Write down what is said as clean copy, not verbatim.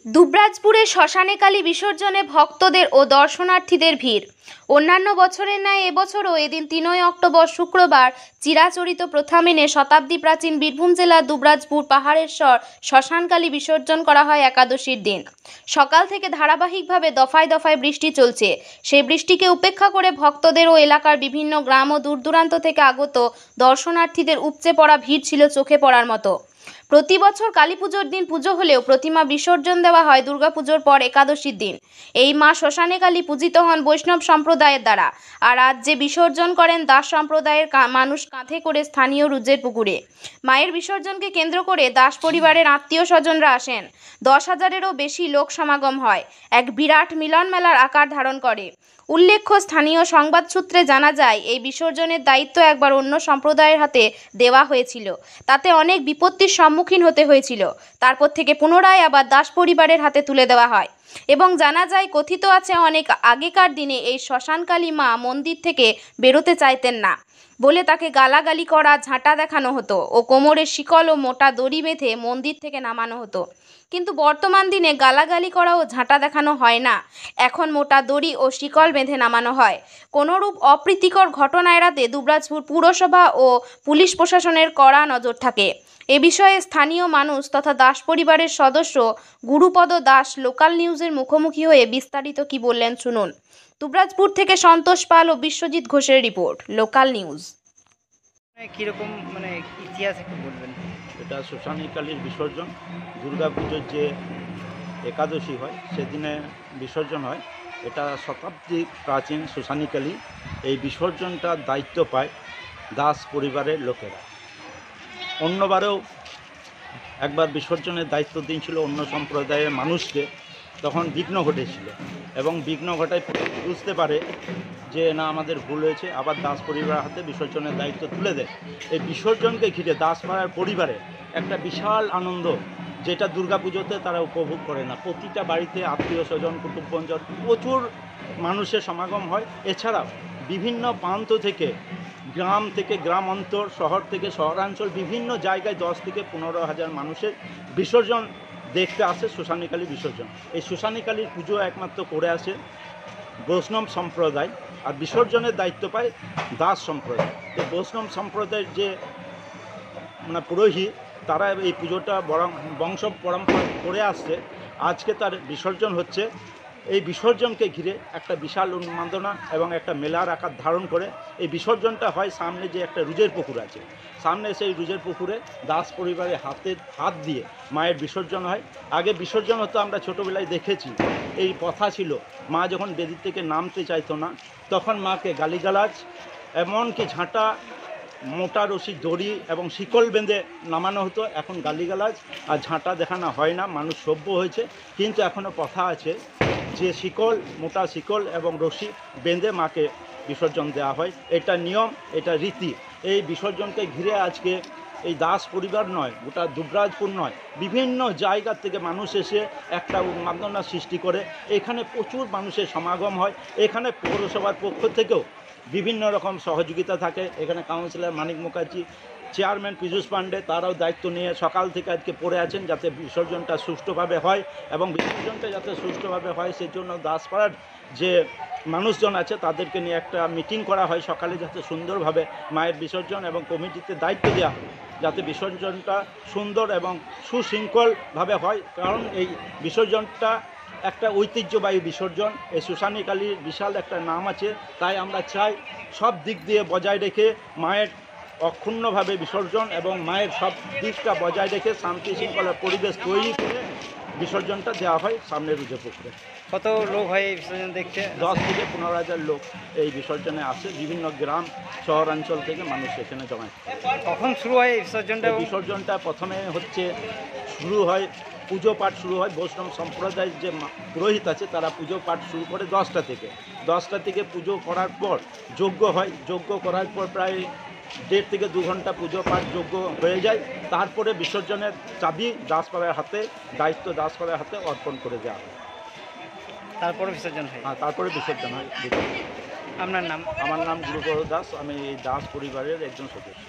দুবরাজপুরে শ্মশানে কালী বিসর্জনে ভক্তদের ও দর্শনার্থীদের ভিড়। অন্যান্য বছরের ন্যায় এবছরও এদিন ৩ অক্টোবর শুক্রবার চিরাচরিত প্রথা মেনে শতাব্দী প্রাচীন বীরভূম জেলার দুবরাজপুর পাহাড়েশ্বর শ্মশানকালী বিসর্জন করা হয় একাদশীর দিন। সকাল থেকে ধারাবাহিকভাবে দফায় দফায় বৃষ্টি চলছে। সেই বৃষ্টিকে উপেক্ষা করে ভক্তদের ও এলাকার বিভিন্ন গ্রাম ও দূর দূরান্ত থেকে আগত দর্শনার্থীদের উপচে পড়া ভিড় ছিল চোখে পড়ার মতো। প্রতি বছর কালী পুজোর দিন পুজো হলেও প্রতিমা বিসর্জন দেওয়া হয় দুর্গাপুজোর পর একাদশীর দিন। এই মা শ্মশানে কালী পূজিত হন বৈষ্ণব সম্প্রদায়ের দ্বারা, আর আজ যে বিসর্জন করেন দাস সম্প্রদায়ের মানুষ কাঁধে করে স্থানীয় রুজের পুকুরে। মায়ের বিসর্জনকে কেন্দ্র করে দাস পরিবারের আত্মীয় স্বজনরা আসেন। 10,000-এরও বেশি লোক সমাগম হয়, এক বিরাট মিলন মেলার আকার ধারণ করে। উল্লেখ্য, স্থানীয় সংবাদ সূত্রে জানা যায়, এই বিসর্জনের দায়িত্ব একবার অন্য সম্প্রদায়ের হাতে দেওয়া হয়েছিল। তাতে অনেক বিপত্তির সম্মুখীন হতে হয়েছিল। তারপর থেকে পুনরায় আবার দাস পরিবারের হাতে তুলে দেওয়া হয়। এবং জানা যায়, কথিত আছে অনেক আগেকার দিনে এই শ্মশানকালী মা মন্দির থেকে বেরোতে চাইতেন না বলে তাকে গালাগালি করা, ঝাঁটা দেখানো হতো ও কোমরে শিকল ও মোটা দড়ি বেঁধে মন্দির থেকে নামানো হতো। কিন্তু বর্তমান দিনে গালাগালি করা ও ঝাঁটা দেখানো হয় না, এখন মোটা দড়ি ও শিকল বেঁধে নামানো হয়। কোনোরূপ অপ্রীতিকর ঘটনা এড়াতে দুবরাজপুর পুরসভা ও পুলিশ প্রশাসনের কড়া নজর থাকে। এ বিষয়ে স্থানীয় মানুষ তথা দাস পরিবারের সদস্য গুরুপদ দাস লোকাল নিউজের মুখোমুখি হয়ে বিস্তারিত কি বললেন শুনুন। দুবরাজপুর থেকে সন্তোষ পাল ও বিশ্বজিৎ ঘোষের রিপোর্ট, লোকাল নিউজ। কিরকম ইতিহাস একটু বলবেন? এটা শ্মশানী কালীর বিসর্জন। দুর্গাপুজোর যে একাদশী হয় সেদিনে বিসর্জন হয়। এটা শতাব্দী প্রাচীন শ্মশানী কালী। এই বিসর্জনটার দায়িত্ব পায় দাস পরিবারের লোকেরা। অন্যবারেও একবার বিসর্জনের দায়িত্ব দিয়েছিল অন্য সম্প্রদায়ের মানুষকে, তখন বিঘ্ন ঘটেছিল এবং বিঘ্ন ঘটায় বুঝতে পারে যে না, আমাদের ভুল হয়েছে, আবার দাস পরিবারের হাতে বিসর্জনের দায়িত্ব তুলে দেয়। এই বিসর্জনকে ঘিরে দাসপাড়ার পরিবারে একটা বিশাল আনন্দ, যেটা দুর্গাপুজোতে তারা উপভোগ করে না। প্রতিটা বাড়িতে আত্মীয় স্বজন, কুটুম্বজন, প্রচুর মানুষের সমাগম হয়। এছাড়াও বিভিন্ন প্রান্ত থেকে, গ্রাম থেকে গ্রামান্তর, শহর থেকে শহরাঞ্চল, বিভিন্ন জায়গায় 10 থেকে 15,000 মানুষের বিসর্জন দেখতে আসে শ্মশানী কালী বিসর্জন। এই শ্মশানী কালীর পুজো একমাত্র করে আসে বৈষ্ণব সম্প্রদায়, আর বিসর্জনের দায়িত্ব পায় দাস সম্প্রদায়। তো বৈষ্ণব সম্প্রদায়ের যে পুরোহিত, তারা এই পুজোটা বংশ পরম্পরা করে আসছে। আজকে তার বিসর্জন হচ্ছে। এই বিসর্জনকে ঘিরে একটা বিশাল উন্মাদনা এবং একটা মেলার আকার ধারণ করে। এই বিসর্জনটা হয় সামনে যে একটা রুজের পুকুর আছে, সামনে সেই রুজের পুকুরে দাস পরিবারের হাত দিয়ে মায়ের বিসর্জন হয়। আগে বিসর্জন হতো, আমরা ছোটোবেলায় দেখেছি, এই কথা ছিল মা যখন বেদি থেকে নামতে চাইতো না, তখন মাকে গালিগালাজ, এমনকি ঝাঁটা, মোটা রশি, দড়ি এবং শিকল বেঁধে নামানো হতো। এখন গালিগালাজ আর ঝাঁটা দেখানো হয় না, মানুষ সভ্য হয়েছে। কিন্তু এখনও কথা আছে যে শিকল, মোটা শিকল এবং রশি বেঁধে মাকে বিসর্জন দেওয়া হয়। এটা নিয়ম, এটা রীতি। এই বিসর্জনকে ঘিরে আজকে এই দাস পরিবার নয়, গোটা দুবরাজপুর নয়, বিভিন্ন জায়গা থেকে মানুষ এসে একটা উন্মাদনা সৃষ্টি করে। এখানে প্রচুর মানুষের সমাগম হয়। এখানে পৌরসভার পক্ষ থেকেও বিভিন্ন রকম সহযোগিতা থাকে। এখানে কাউন্সিলর মানিক মুখার্জি, চেয়ারম্যান পীযূষ পাণ্ডে, তারাও দায়িত্ব নিয়ে সকাল থেকে আজকে পড়ে আছেন যাতে বিসর্জনটা সুষ্ঠুভাবে হয়। এবং বিসর্জনটা যাতে সুষ্ঠুভাবে হয় সেই জন্য দাসপাড়ার যে মানুষজন আছে তাদেরকে নিয়ে একটা মিটিং করা হয় সকালে, যাতে সুন্দরভাবে মায়ের বিসর্জন, এবং কমিটিতে দায়িত্ব দেওয়া হয় যাতে বিসর্জনটা সুন্দর এবং সুশৃঙ্খলভাবে হয়। কারণ এই বিসর্জনটা একটা ঐতিহ্যবাহী বিসর্জন। এই শ্মশানী কালীর বিশাল একটা নাম আছে, তাই আমরা চাই সব দিক দিয়ে বজায় রেখে মায়ের অক্ষুণ্ণভাবে বিসর্জন এবং মায়ের সব দিকটা বজায় রেখে শান্তি শৃঙ্খলার পরিবেশ তৈরি করে বিসর্জনটা দেওয়া হয় সামনে রুজে পুকুরে। কত লোক হয় এই বিসর্জন দেখতে? 10 থেকে 15,000 লোক এই বিসর্জনে আসে। বিভিন্ন গ্রাম শহরাঞ্চল থেকে মানুষ এখানে জমায়। কখন শুরু হয় এই বিসর্জনটা? বিসর্জনটা প্রথমে শুরু হয়, পুজো পাঠ শুরু হয়। বৈষ্ণব সম্প্রদায়ের যে পুরোহিত আছে তারা পুজো পাঠ শুরু করে 10টা থেকে পুজো করার পর যজ্ঞ হয়। যজ্ঞ করার পর প্রায় 1.5 থেকে 2 ঘন্টা পুজো পাঠ যজ্ঞ হয়ে যায়। তারপরে বিসর্জনের চাবি দাসপাড়ার হাতে, দায়িত্ব দাসপাড়ার হাতে অর্পণ করে দেওয়া হয়। তারপরে বিসর্জন হয়? হ্যাঁ, তারপরে বিসর্জন হয়। আপনার নাম? আমার নাম গুরুপদ দাস। আমি এই দাস পরিবারের একজন সদস্য।